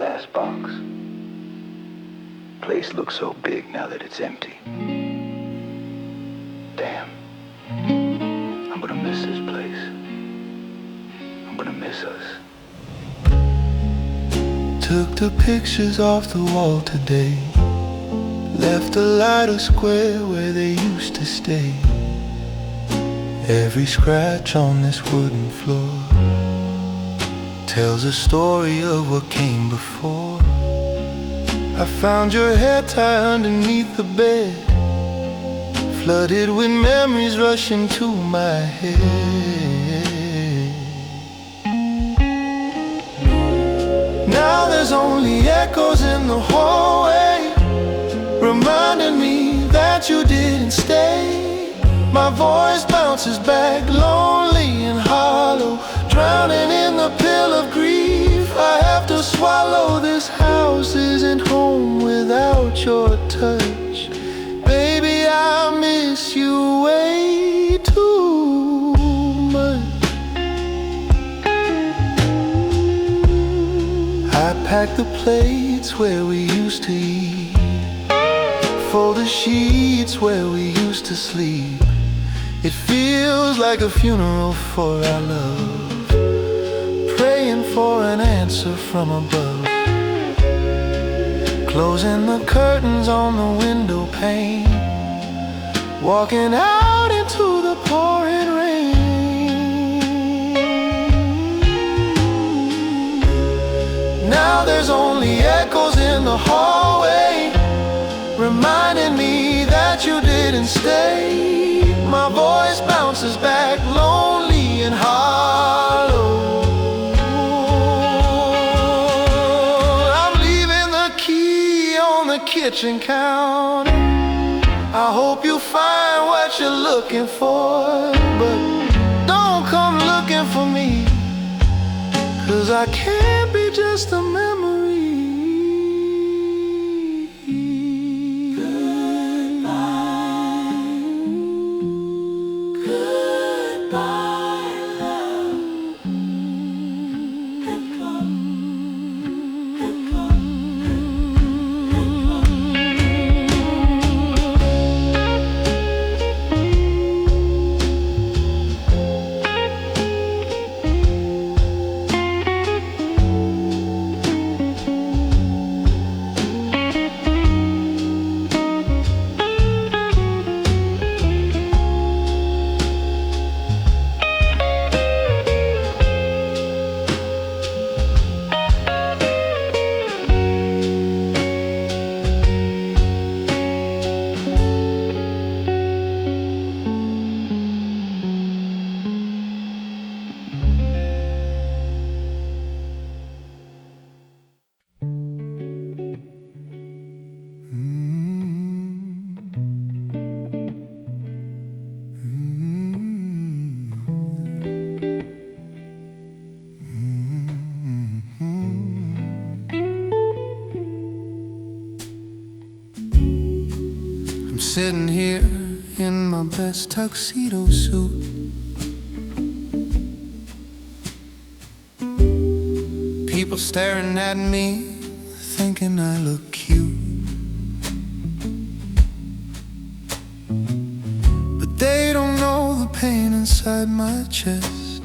last box. Place looks so big now that it's empty. Damn. I'm gonna miss this place. I'm gonna miss us. Took the pictures off the wall today. Left a lighter square where they used to stay. Every scratch on this wooden floor tells a story of what came before. I found your hair tie underneath the bed, flooded with memories rushing to my head. Now there's only echoes in the hallway, reminding me that you didn't stay. My voice bounces back, lonely and hollow, drowning in the pill of grief I have to swallow. This house isn't home without your touch. Baby, I miss you way too much. I pack the plates where we used to eat, fold the sheets where we used to sleep. It feels like a funeral for our love, praying for an answer from above. Closing the curtains on the window pane, walking out into the pouring rain. Now there's only echoes in the hallway, reminding me that you didn't stay. My voice bounces back, lonely and hollow. I'm leaving the key on the kitchen counter. I hope you find what you're looking for, but don't come looking for me, 'cause I can't be just a memory. Sitting here in my best tuxedo suit, people staring at me, thinking I look cute. But they don't know the pain inside my chest.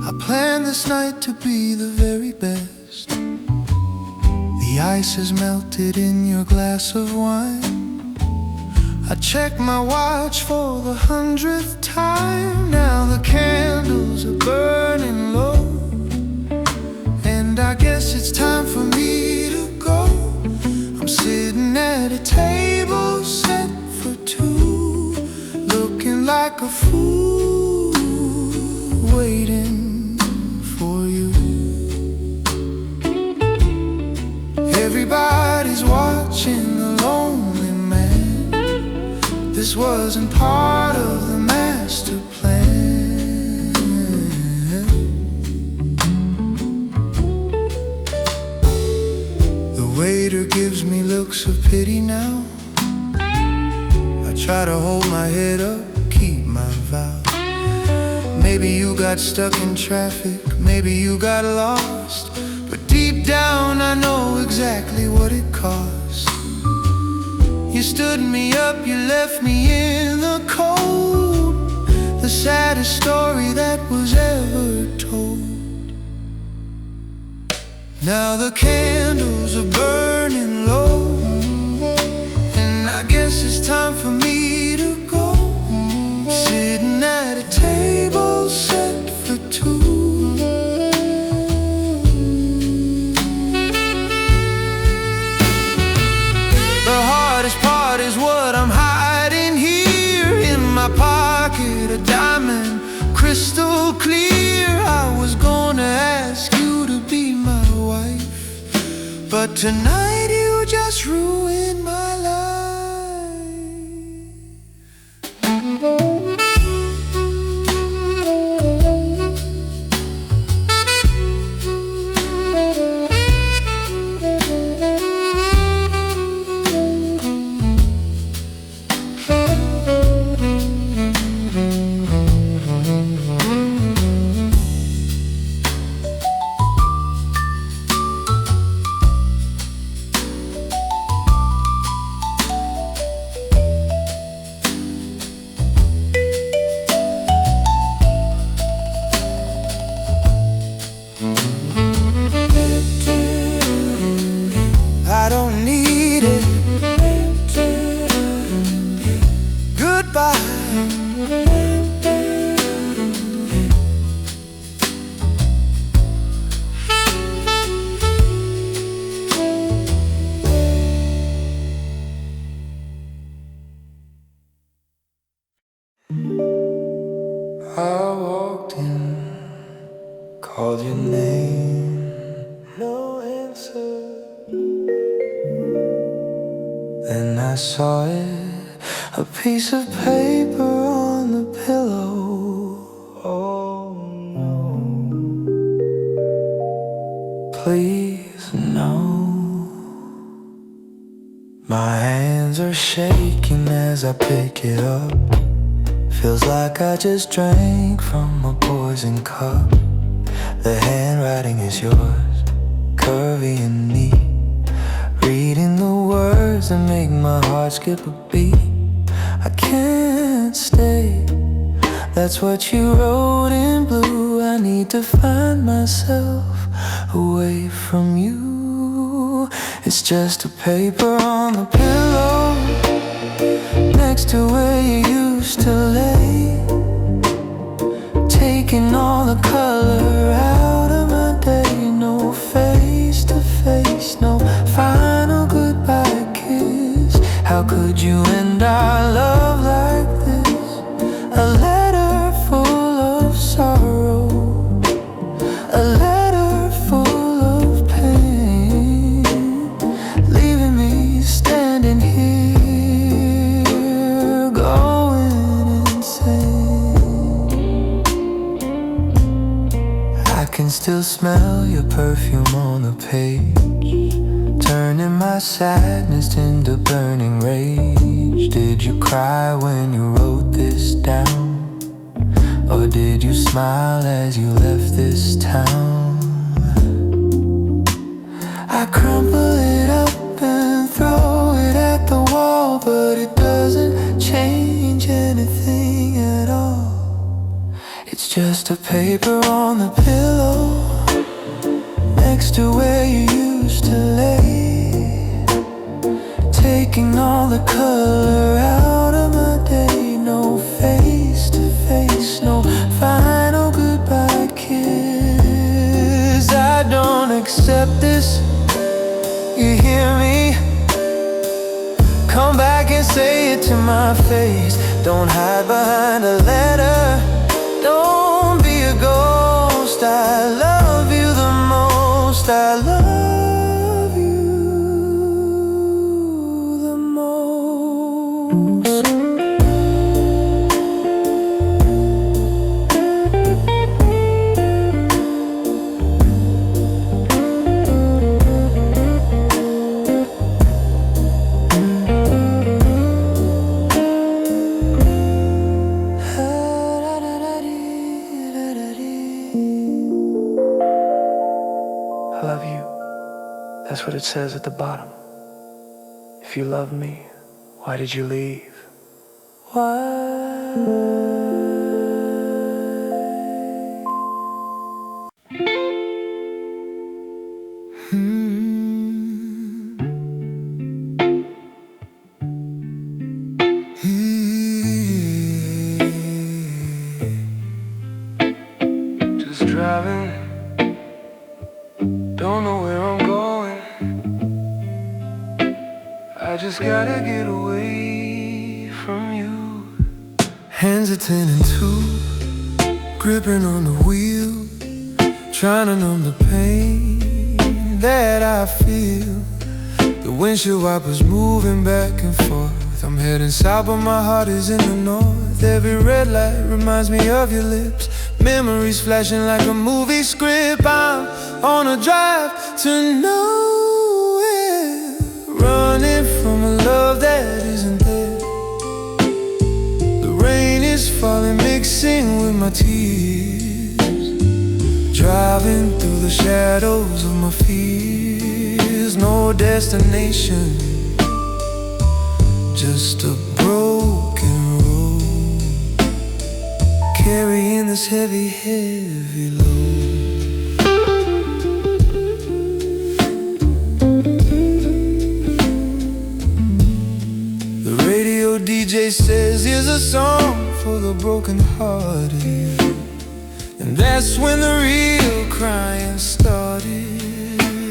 I planned this night to be the very best. The ice has melted in your glass of wine. I check my watch for the 100th time. Now the candles are burning low, and I guess it's time for me to go. I'm sitting at a table set for two, looking like a fool, waiting for you. Everybody's watching the lonely man. This wasn't part of the master plan. The waiter gives me looks of pity now. I try to hold my head up, keep my vow. Maybe you got stuck in traffic, maybe you got lost, but deep down I know exactly what it cost. You stood me up, you left me in the cold, the saddest story that was ever told. Now the candles are burning low, and I guess it's time for me to go. Sitting at a table set for two. The hardest part is what I'm hiding here in my pocket, a diamond crystal clear. I was gonna ask you to be my wife, but tonight you just ruined my life. I don't need it. Goodbye. I walked in, called your name, no answer. Then I saw it, a piece of paper on the pillow. Oh no, please no. My hands are shaking as I pick it up. Feels like I just drank from a poison cup. The handwriting is yours, curvy and neat. Reading the words that make my heart skip a beat. I can't stay, that's what you wrote in blue. I need to find myself away from you. It's just a paper on the pillow, next to where you used to lay. Taking all the color out of my day. No face to face, no final goodbye kiss. How could you end our love like this? A letter full of sorrow, a letter full of pain, leaving me standing here, going insane. I can still smell your perfume on the page, turning my sadness into burning rage. Did you cry when you wrote this down? Or did you smile as you left this town? I crumple it up and throw it at the wall, but it doesn't change anything at all. It's just a paper on the pillow, next to where you used to lay. Taking all the color out of my day. No face to face, no final goodbye kiss. I don't accept this, you hear me? Come back and say it to my face. Don't hide behind a letter, don't be a ghost. I love you the most, I love you the most. I love you. That's what it says at the bottom. If you love me, why did you leave? Why? Just driving, don't know where I'm going. I just gotta get away from you. Hands are 10 and 2, gripping on the wheel, trying to numb the pain that I feel. The windshield wipers moving back and forth. I'm heading south but my heart is in the north. Every red light reminds me of your lips, memories flashing like a movie script. I'm on a drive to nowhere, running from a love that isn't there. The rain is falling, mixing with my tears, driving through the shadows of my fears. No destination, just a broken road, carrying this heavy, heavy load. The radio DJ says here's a song for the broken-hearted, and that's when the real crying started.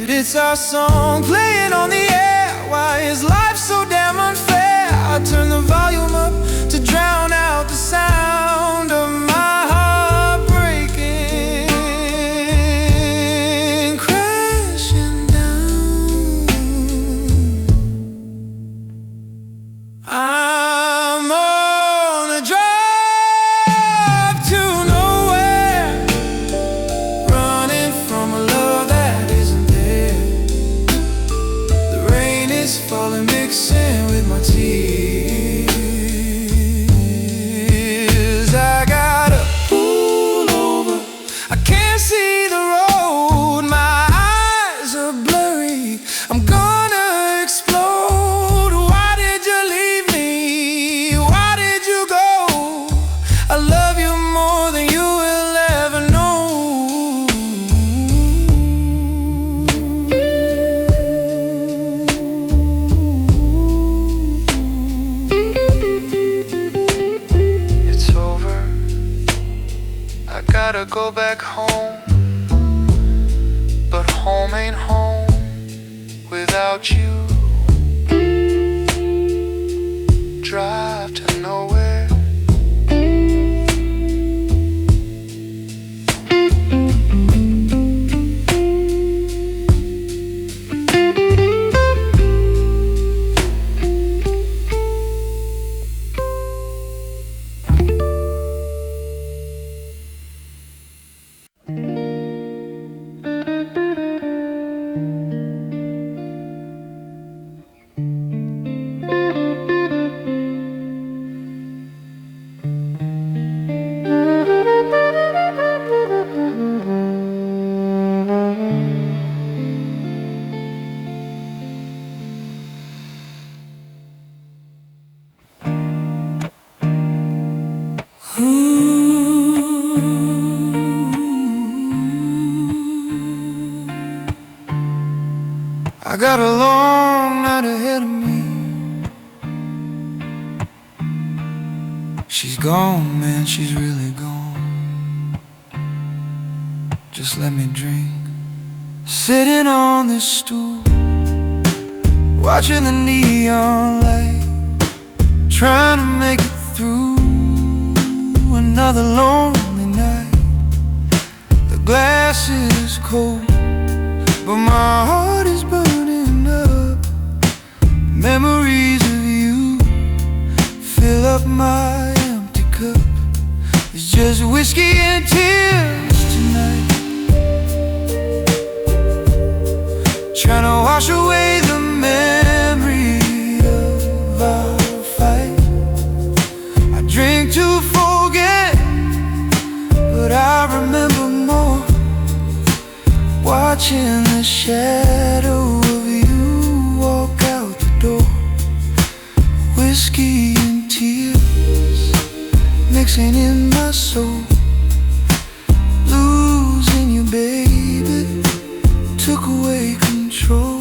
It's our song playing on the air. Why is life so damn unfair? I turn the volume up to drown out the sound of my heart breaking, crashing down. I'm on a drive to nowhere, running from a love that isn't there. The rain is falling, mixing with my tears. I gotta pull over, I can't see the road, my eyes are blurry, I'm gonna explode. Why did you leave me? Why did you go? I love you more than you will ever know. It's over, I gotta go back home, but home ain't home without you. Drive to nowhere. I got a long night ahead of me. She's gone, man, she's really gone. Just let me drink, sitting on this stool, watching the neon light, trying to make it through another lonely night. The glass is cold, but my heart is burning up. Memories of you fill up my empty cup. It's just whiskey and tears tonight, trying to wash away the memory of our fight. I drink to forget, but I remember more watching the shadow of you walk out the door. Whiskey and tears mixing in my soul. Losing you, baby, took away control.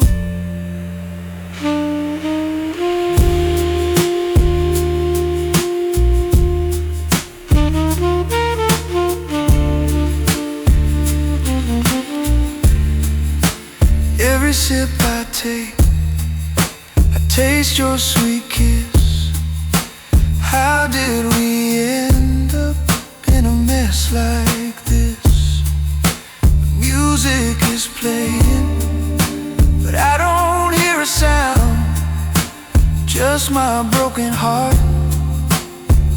Every sip I take, I taste your sweet kiss. How did we end up in a mess like this? Music is playing, but I don't hear a sound. Just my broken heart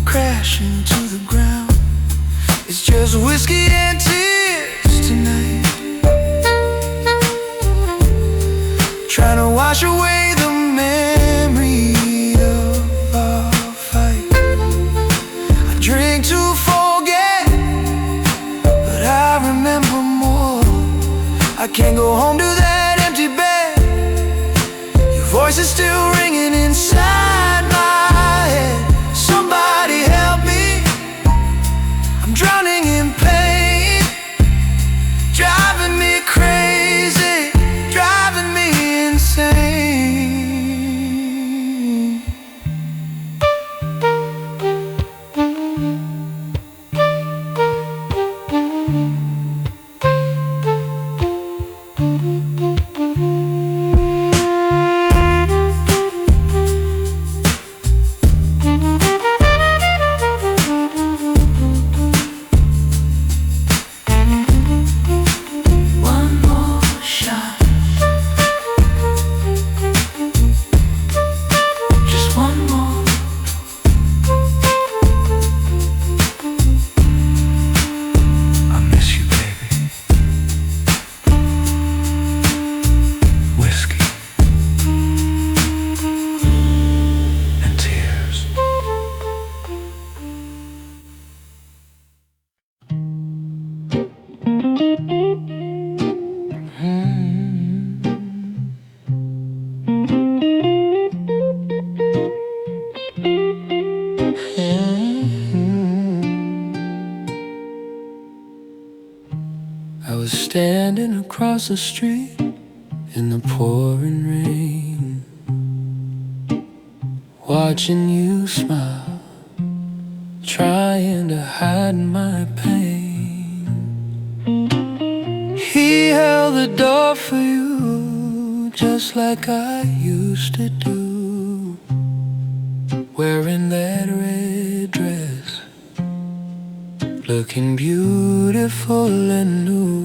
crashing to the ground. It's just whiskey and tears tonight, trying to wash away the memory of our fight. I drink to forget, but I remember more. I can't go home to that empty bed. Your voice is still ringing inside my head. Somebody help me, I'm drowning in pain, driving me crazy, driving me insane. I was standing across the street in the pouring rain, watching you smile, trying to hide my pain. He held the door for you just like I used to do, wearing that red dress, looking beautiful and new.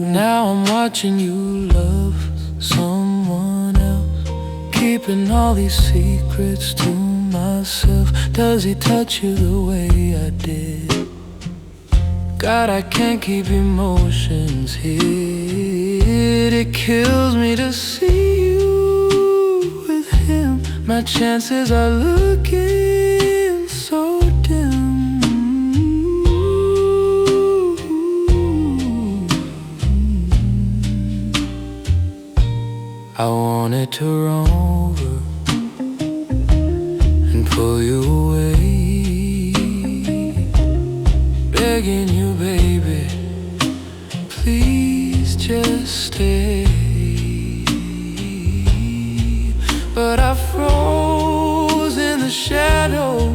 Now I'm watching you love someone else, keeping all these secrets to myself. Does he touch you the way I did? God, I can't keep emotions hid. It kills me to see you with him. My chances are looking so dim. I wanted to run over and pull you away, begging you, baby, please just stay. But I froze in the shadows,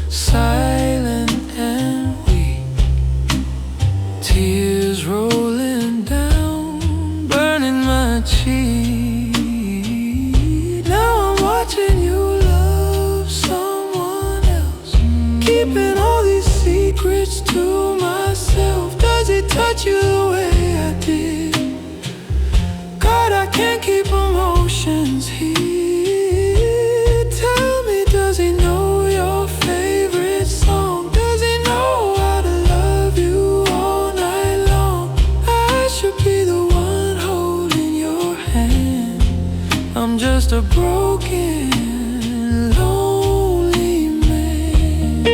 silent and weak, tears rolling down, burning my cheek. Now I'm watching you love someone else, keeping all these secrets to myself. Does he touch you the way I did? God, I can't keep emotions here. Tell me, does he know your favorite song? Does he know how to love you all night long? I should be the one holding your hand. I'm just a broken, lonely man.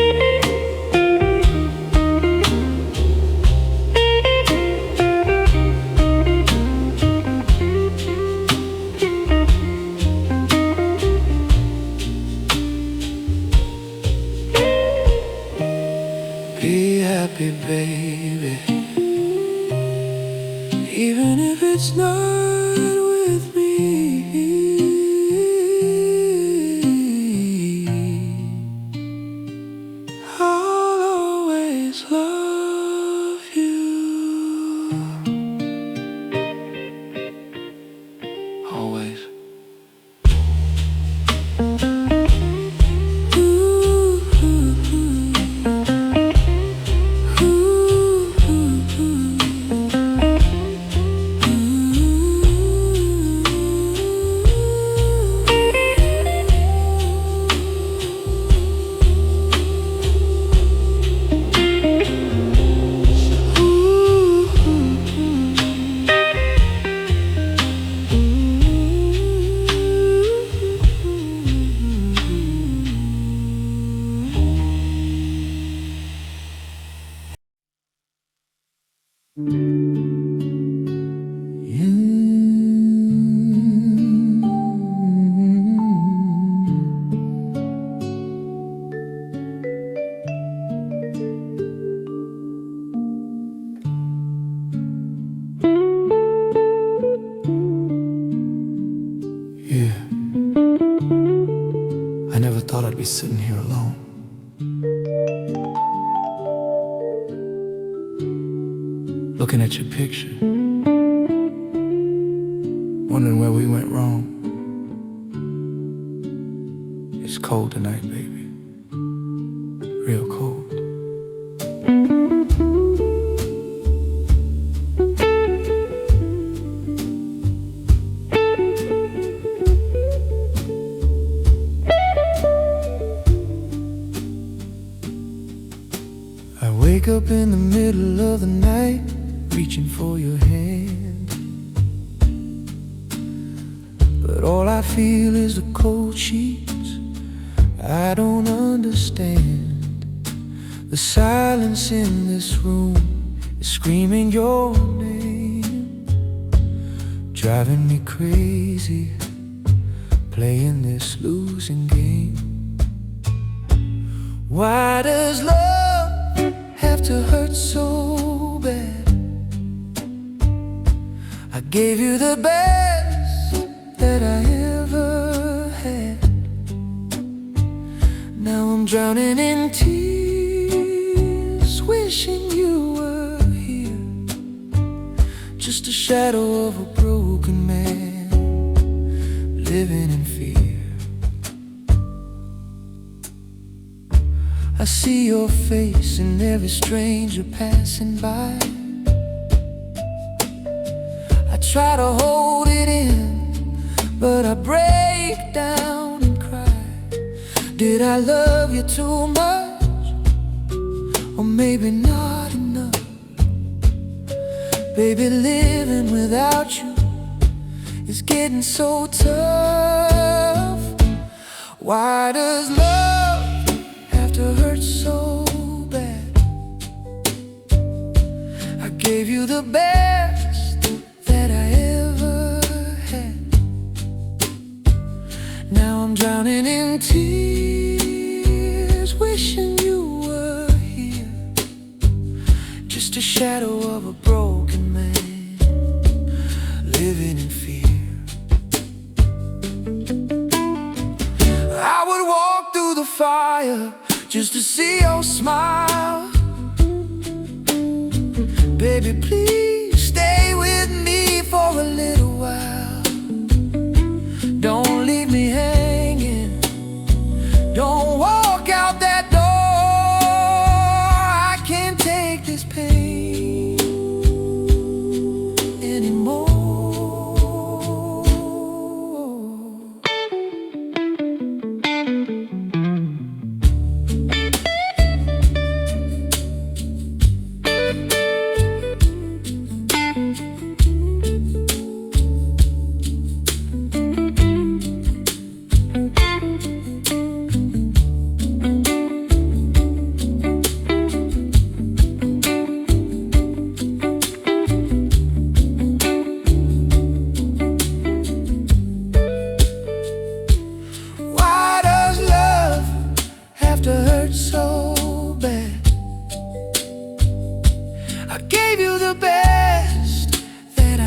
even if it's not with me. I'll always love you. Always. Yeah, I never thought I'd be sitting here alone, looking at your picture, wondering where we went wrong. It's cold tonight, baby, real cold. I wake up in the middle of the night, reaching for your hand, but all I feel is the cold sheets. I don't understand. The silence in this room is screaming your name, driving me crazy, playing this losing game. Why does love have to hurt so bad? I gave you the best that I ever had. Now I'm drowning in tears, wishing you were here. Just a shadow of a broken man, living in fear. I see your face in every stranger passing by. I try to hold it in, but I break down and cry. Did I love you too much? Or maybe not enough? Baby, living without you is getting so tough. Why does love have to hurt so bad? I gave you the best that I ever had. Now I'm drowning in tears, wishing you were here. Just a shadow of a broken man, living in fear. I would walk through the fire just to see your smile. Baby, please stay with me for a little while. Don't leave me hanging, don't walk out that door. I can't take this pain anymore. To hurt so bad? I gave you the best that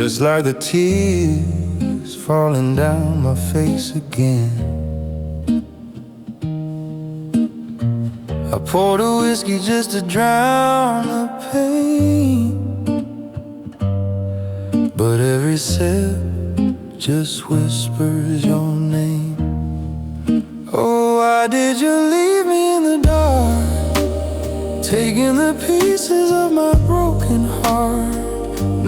just like the tears falling down my face again. I poured a whiskey just to drown the pain, but every sip just whispers your name. Oh, why did you leave me in the dark, taking the pieces of my broken heart?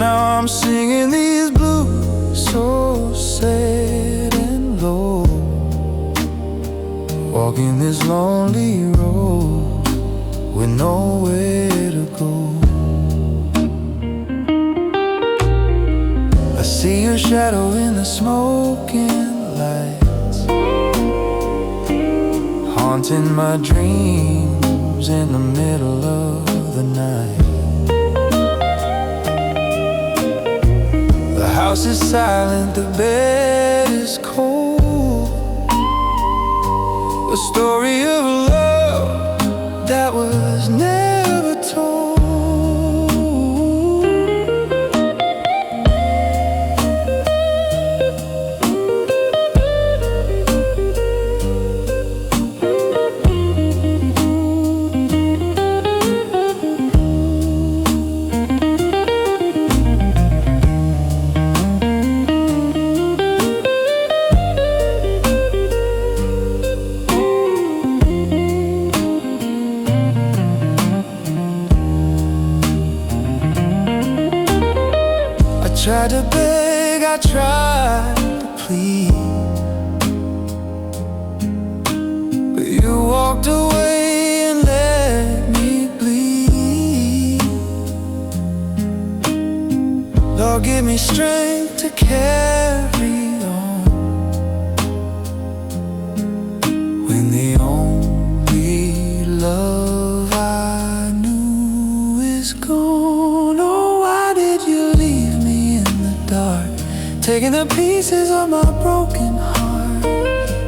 Now I'm singing these blues, so sad and low, walking this lonely road with nowhere to go. I see your shadow in the smoking lights, haunting my dreams in the middle of the night. The house is silent, the bed is cold, a story of love that was never told. I tried to beg, I tried to plead, but you walked away and let me bleed. Lord, give me strength to carry on when the only love I knew is gone. Oh, why did you leave me in the dark, taking the pieces of my broken heart?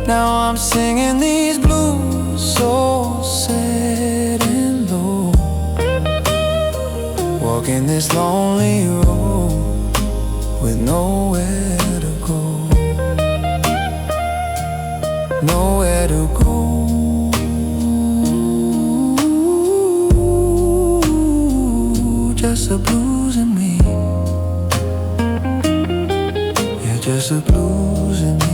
Now I'm singing these blues, so sad and low, walking this lonely road with nowhere to go, nowhere to go. Just the blues in me, yeah, just the blues in me.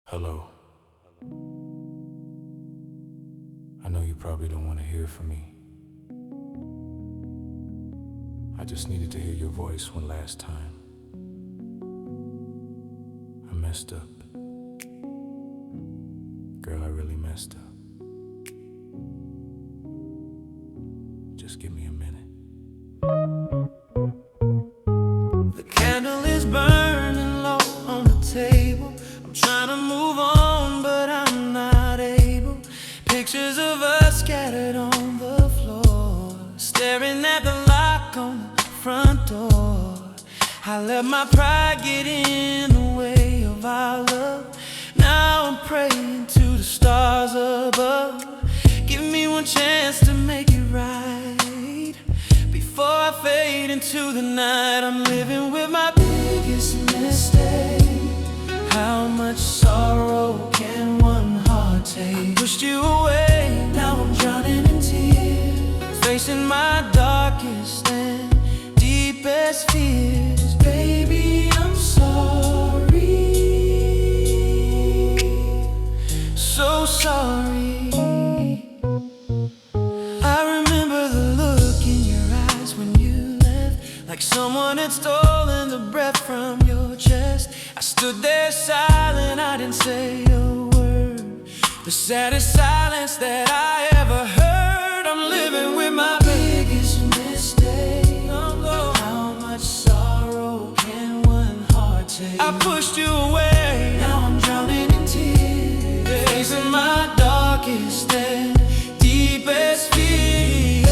Hello. I know you probably don't want to hear from me. I just needed to hear your voice one last time. I messed up. Girl, I really messed up. Just give me a minute. The candle is burning low on the table. I'm trying to move on, but I'm not able. Pictures of us scattered on the floor, staring at the lock on the front door. I let my pride get in the way of our love. Now I'm praying to the stars above. Give me one chance to make it right before I fade into the night. I'm living with my biggest mistake. How much sorrow can one heart take? I pushed you away, now I'm drowning in tears, facing my darkest and deepest fears. Baby, I'm sorry, so sorry. I remember the look in your eyes when you left, like someone had stolen the breath from your chest. I stood there silent, I didn't say a word, the saddest silence that I ever heard. I'm living with my biggest mistake. How much sorrow can one heart take? I pushed you away, now I'm drowning in tears, facing my darkest and deepest fears.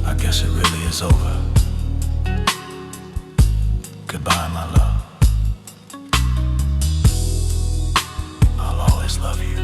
I guess it really is over. Goodbye, my love. I'll always love you.